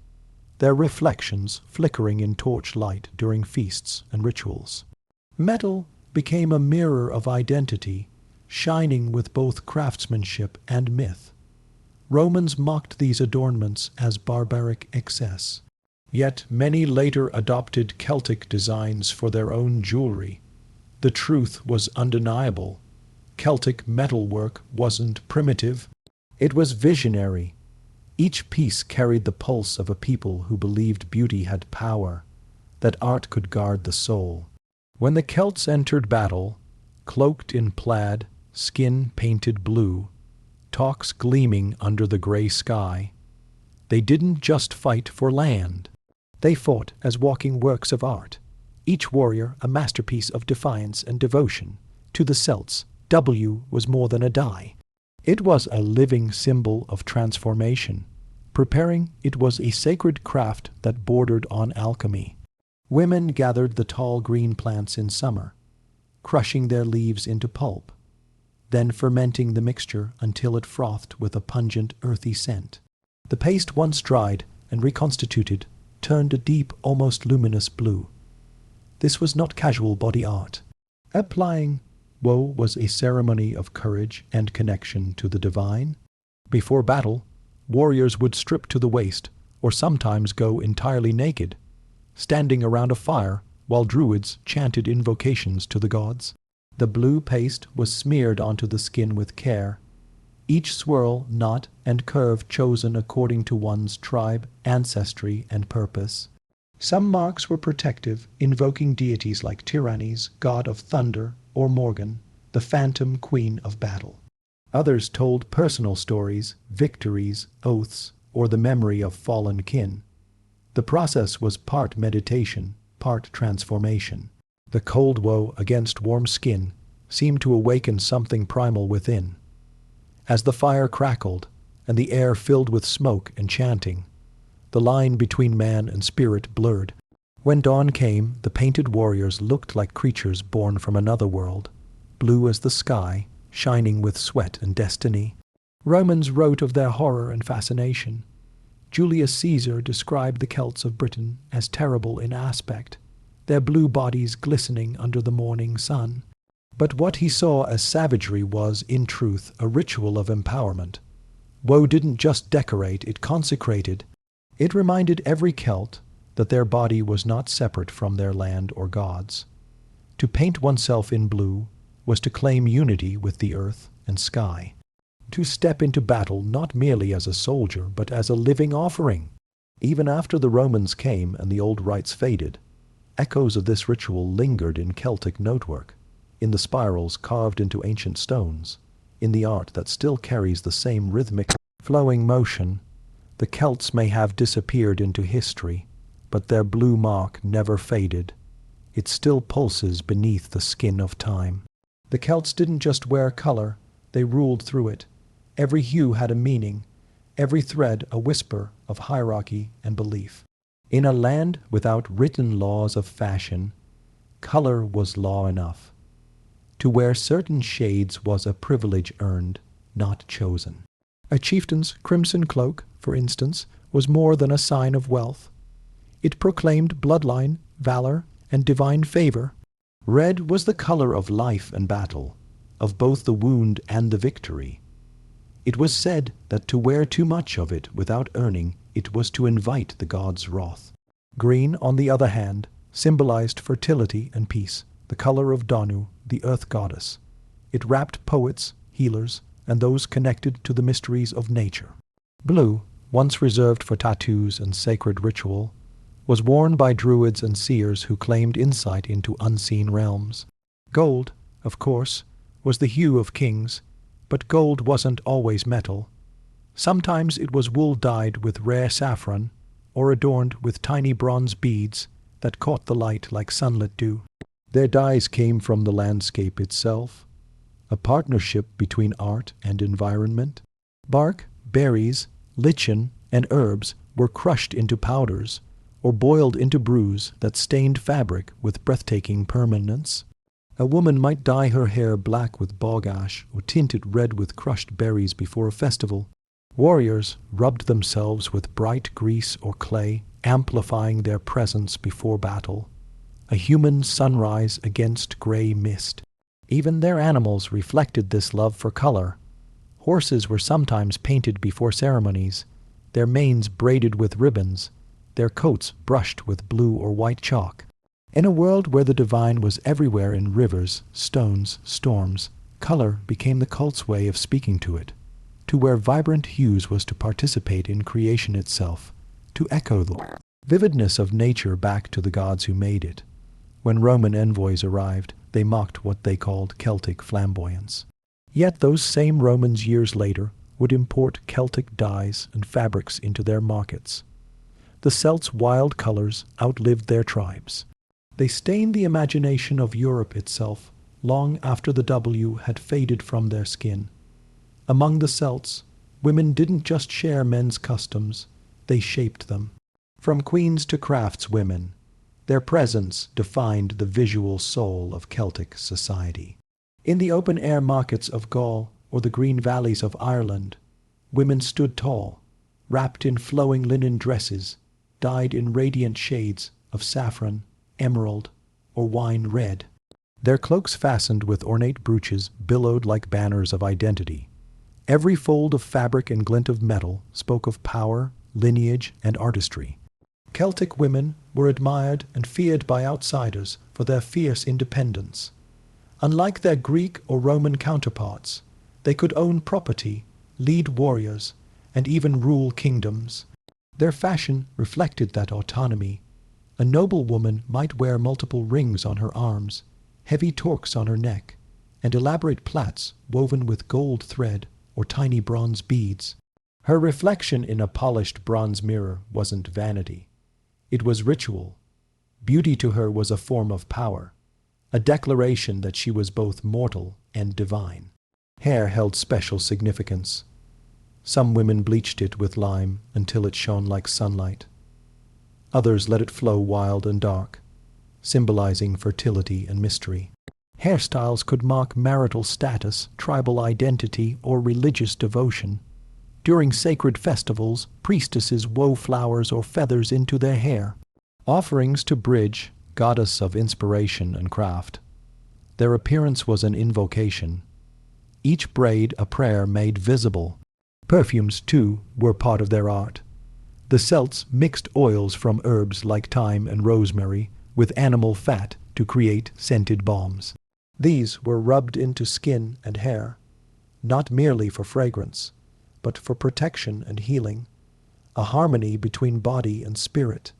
their reflections flickering in torchlight during feasts and rituals. Metal became a mirror of identity, shining with both craftsmanship and myth. Romans mocked these adornments as barbaric excess. Yet many later adopted Celtic designs for their own jewelry. The truth was undeniable. Celtic metalwork wasn't primitive. It was visionary. Each piece carried the pulse of a people who believed beauty had power, that art could guard the soul. When the Celts entered battle, cloaked in plaid, skin painted blue, talks gleaming under the gray sky, they didn't just fight for land. They fought as walking works of art, each warrior a masterpiece of defiance and devotion. To the Celts, W was more than a die. It was a living symbol of transformation. Preparing it was a sacred craft that bordered on alchemy. Women gathered the tall green plants in summer, crushing their leaves into pulp, then fermenting the mixture until it frothed with a pungent, earthy scent. The paste, once dried and reconstituted, turned a deep, almost luminous blue. This was not casual body art. Applying woe was a ceremony of courage and connection to the divine. Before battle, warriors would strip to the waist, or sometimes go entirely naked, standing around a fire while druids chanted invocations to the gods. The blue paste was smeared onto the skin with care, each swirl, knot, and curve chosen according to one's tribe, ancestry, and purpose. Some marks were protective, invoking deities like Tyrannis, god of thunder, or Morgan, the phantom queen of battle. Others told personal stories, victories, oaths, or the memory of fallen kin. The process was part meditation, part transformation. The cold woe against warm skin seemed to awaken something primal within. As the fire crackled, and the air filled with smoke and chanting, the line between man and spirit blurred. When dawn came, the painted warriors looked like creatures born from another world, blue as the sky, shining with sweat and destiny. Romans wrote of their horror and fascination. Julius Caesar described the Celts of Britain as terrible in aspect, their blue bodies glistening under the morning sun. But what he saw as savagery was, in truth, a ritual of empowerment. Woe didn't just decorate, it consecrated. It reminded every Celt that their body was not separate from their land or gods. To paint oneself in blue was to claim unity with the earth and sky, to step into battle not merely as a soldier but as a living offering. Even after the Romans came and the old rites faded, echoes of this ritual lingered in Celtic notework, in the spirals carved into ancient stones, in the art that still carries the same rhythmic, flowing motion. The Celts may have disappeared into history, but their blue mark never faded. It still pulses beneath the skin of time. The Celts didn't just wear color, they ruled through it. Every hue had a meaning, every thread a whisper of hierarchy and belief. In a land without written laws of fashion, color was law enough. To wear certain shades was a privilege earned, not chosen. A chieftain's crimson cloak, for instance, was more than a sign of wealth. It proclaimed bloodline, valor, and divine favor. Red was the color of life and battle, of both the wound and the victory. It was said that to wear too much of it without earning it was to invite the gods' wrath. Green, on the other hand, symbolized fertility and peace, the color of Danu, the earth goddess. It wrapped poets, healers, and those connected to the mysteries of nature. Blue, once reserved for tattoos and sacred ritual, was worn by druids and seers who claimed insight into unseen realms. Gold, of course, was the hue of kings, but gold wasn't always metal. Sometimes it was wool dyed with rare saffron, or adorned with tiny bronze beads that caught the light like sunlit dew. Their dyes came from the landscape itself, a partnership between art and environment. Bark, berries, lichen, and herbs were crushed into powders, or boiled into brews that stained fabric with breathtaking permanence. A woman might dye her hair black with bog ash or tint it red with crushed berries before a festival. Warriors rubbed themselves with bright grease or clay, amplifying their presence before battle. A human sunrise against gray mist. Even their animals reflected this love for color. Horses were sometimes painted before ceremonies, their manes braided with ribbons, their coats brushed with blue or white chalk. In a world where the divine was everywhere in rivers, stones, storms, color became the cult's way of speaking to it. To wear vibrant hues was to participate in creation itself, to echo the vividness of nature back to the gods who made it. When Roman envoys arrived, they mocked what they called Celtic flamboyance. Yet those same Romans years later would import Celtic dyes and fabrics into their markets. The Celts' wild colors outlived their tribes. They stained the imagination of Europe itself long after the W had faded from their skin. Among the Celts, women didn't just share men's customs, they shaped them. From queens to craftswomen, their presence defined the visual soul of Celtic society. In the open-air markets of Gaul or the green valleys of Ireland, women stood tall, wrapped in flowing linen dresses, dyed in radiant shades of saffron, emerald, or wine red. Their cloaks fastened with ornate brooches billowed like banners of identity. Every fold of fabric and glint of metal spoke of power, lineage, and artistry. Celtic women were admired and feared by outsiders for their fierce independence. Unlike their Greek or Roman counterparts, they could own property, lead warriors, and even rule kingdoms. Their fashion reflected that autonomy. A noble woman might wear multiple rings on her arms, heavy torques on her neck, and elaborate plaits woven with gold thread or tiny bronze beads. Her reflection in a polished bronze mirror wasn't vanity. It was ritual. Beauty to her was a form of power, a declaration that she was both mortal and divine. Hair held special significance. Some women bleached it with lime until it shone like sunlight. Others let it flow wild and dark, symbolizing fertility and mystery. Hairstyles could mark marital status, tribal identity, or religious devotion. During sacred festivals, priestesses wove flowers or feathers into their hair. Offerings to Bridge, goddess of inspiration and craft. Their appearance was an invocation. Each braid a prayer made visible. Perfumes, too, were part of their art. The Celts mixed oils from herbs like thyme and rosemary with animal fat to create scented balms. These were rubbed into skin and hair, not merely for fragrance, but for protection and healing, a harmony between body and spirit.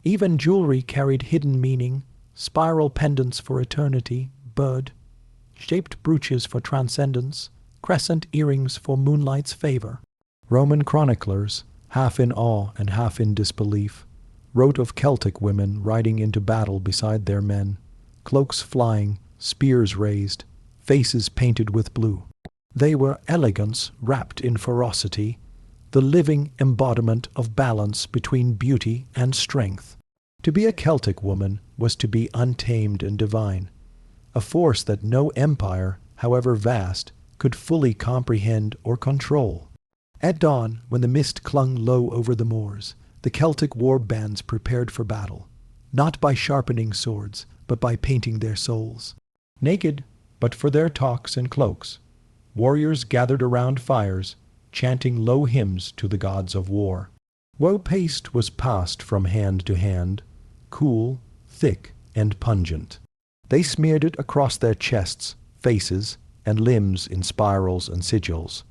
Even jewelry carried hidden meaning, spiral pendants for eternity, bird-shaped brooches for transcendence, crescent earrings for moonlight's favor. Roman chroniclers, half in awe and half in disbelief, wrote of Celtic women riding into battle beside their men, cloaks flying, spears raised, faces painted with blue. They were elegance wrapped in ferocity, the living embodiment of balance between beauty and strength. To be a Celtic woman was to be untamed and divine, a force that no empire, however vast, could fully comprehend or control. At dawn, when the mist clung low over the moors, the Celtic war bands prepared for battle, not by sharpening swords, but by painting their souls. Naked, but for their talks and cloaks, warriors gathered around fires, chanting low hymns to the gods of war. Woe paste was passed from hand to hand, cool, thick, and pungent. They smeared it across their chests, faces, and limbs in spirals and sigils,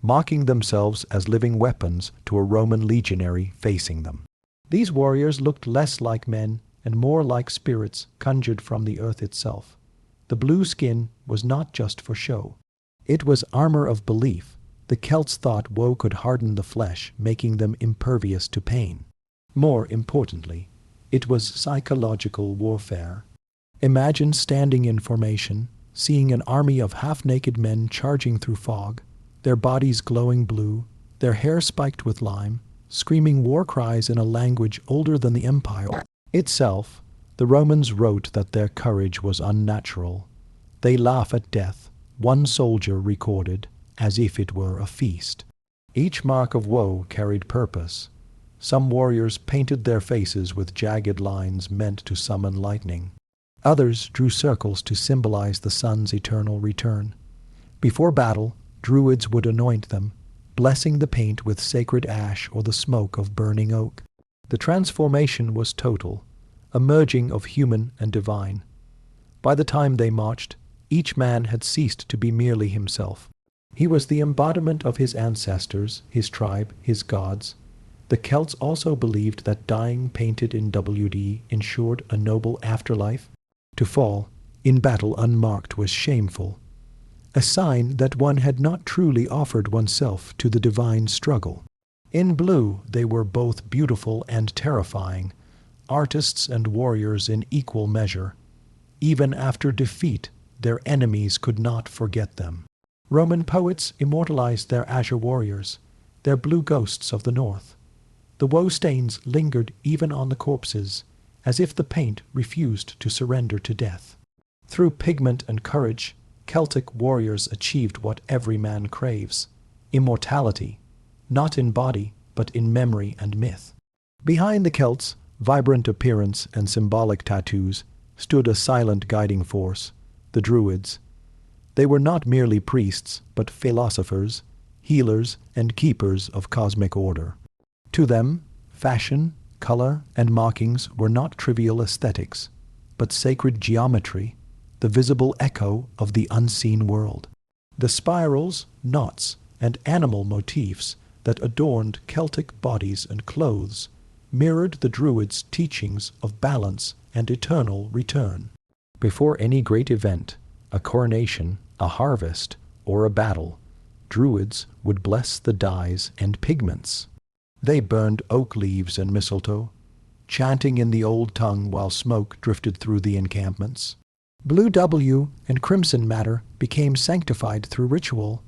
mocking themselves as living weapons to a Roman legionary facing them. These warriors looked less like men and more like spirits conjured from the earth itself. The blue skin was not just for show. It was armor of belief. The Celts thought woe could harden the flesh, making them impervious to pain. More importantly, it was psychological warfare. Imagine standing in formation, seeing an army of half-naked men charging through fog, their bodies glowing blue, their hair spiked with lime, screaming war cries in a language older than the empire itself. The Romans wrote that their courage was unnatural. They laugh at death, one soldier recorded, as if it were a feast. Each mark of woe carried purpose. Some warriors painted their faces with jagged lines meant to summon lightning. Others drew circles to symbolize the sun's eternal return. Before battle, druids would anoint them, blessing the paint with sacred ash or the smoke of burning oak. The transformation was total, a merging of human and divine. By the time they marched, each man had ceased to be merely himself. He was the embodiment of his ancestors, his tribe, his gods. The Celts also believed that dying painted in WD ensured a noble afterlife. To fall in battle unmarked was shameful, a sign that one had not truly offered oneself to the divine struggle. In blue they were both beautiful and terrifying, artists and warriors in equal measure. Even after defeat, their enemies could not forget them. Roman poets immortalized their azure warriors, their blue ghosts of the north. The woe stains lingered even on the corpses, as if the paint refused to surrender to death. Through pigment and courage, Celtic warriors achieved what every man craves: immortality, not in body, but in memory and myth. Behind the Celts, vibrant appearance and symbolic tattoos, stood a silent guiding force, the Druids. They were not merely priests, but philosophers, healers, and keepers of cosmic order. To them, fashion, color, and markings were not trivial aesthetics, but sacred geometry, the visible echo of the unseen world. The spirals, knots, and animal motifs that adorned Celtic bodies and clothes mirrored the Druids' teachings of balance and eternal return. Before any great event, a coronation, a harvest, or a battle, Druids would bless the dyes and pigments. They burned oak leaves and mistletoe, chanting in the old tongue while smoke drifted through the encampments. Blue W and crimson matter became sanctified through ritual,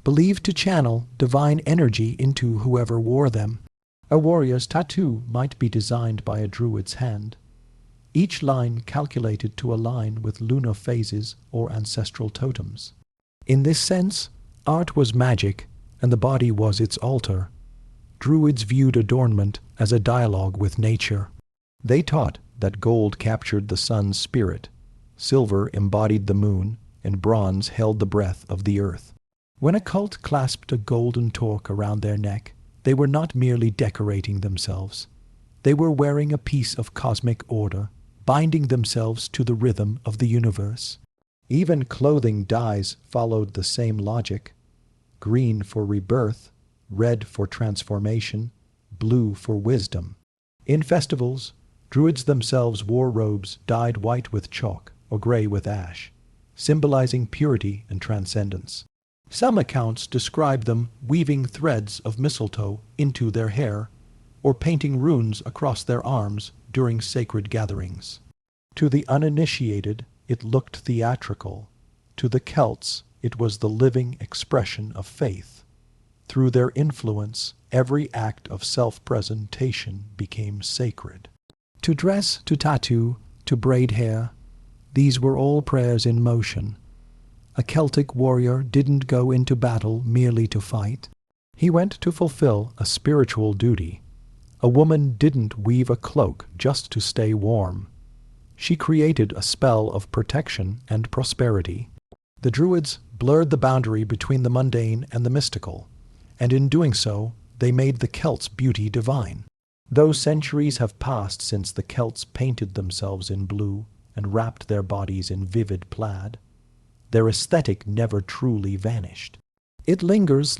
believed to channel divine energy into whoever wore them. A warrior's tattoo might be designed by a druid's hand, each line calculated to align with lunar phases or ancestral totems. In this sense, art was magic, and the body was its altar. Druids viewed adornment as a dialogue with nature. They taught that gold captured the sun's spirit, silver embodied the moon, and bronze held the breath of the earth. When a cult clasped a golden torque around their neck, they were not merely decorating themselves. They were wearing a piece of cosmic order, binding themselves to the rhythm of the universe. Even clothing dyes followed the same logic: green for rebirth, red for transformation, blue for wisdom. In festivals, Druids themselves wore robes dyed white with chalk or gray with ash, symbolizing purity and transcendence. Some accounts describe them weaving threads of mistletoe into their hair or painting runes across their arms during sacred gatherings. To the uninitiated, it looked theatrical. To the Celts, it was the living expression of faith. Through their influence, every act of self-presentation became sacred. To dress, to tattoo, to braid hair, these were all prayers in motion. A Celtic warrior didn't go into battle merely to fight. He went to fulfill a spiritual duty. A woman didn't weave a cloak just to stay warm. She created a spell of protection and prosperity. The Druids blurred the boundary between the mundane and the mystical, and in doing so, they made the Celts' beauty divine. Though centuries have passed since the Celts painted themselves in blue and wrapped their bodies in vivid plaid, their aesthetic never truly vanished. It lingers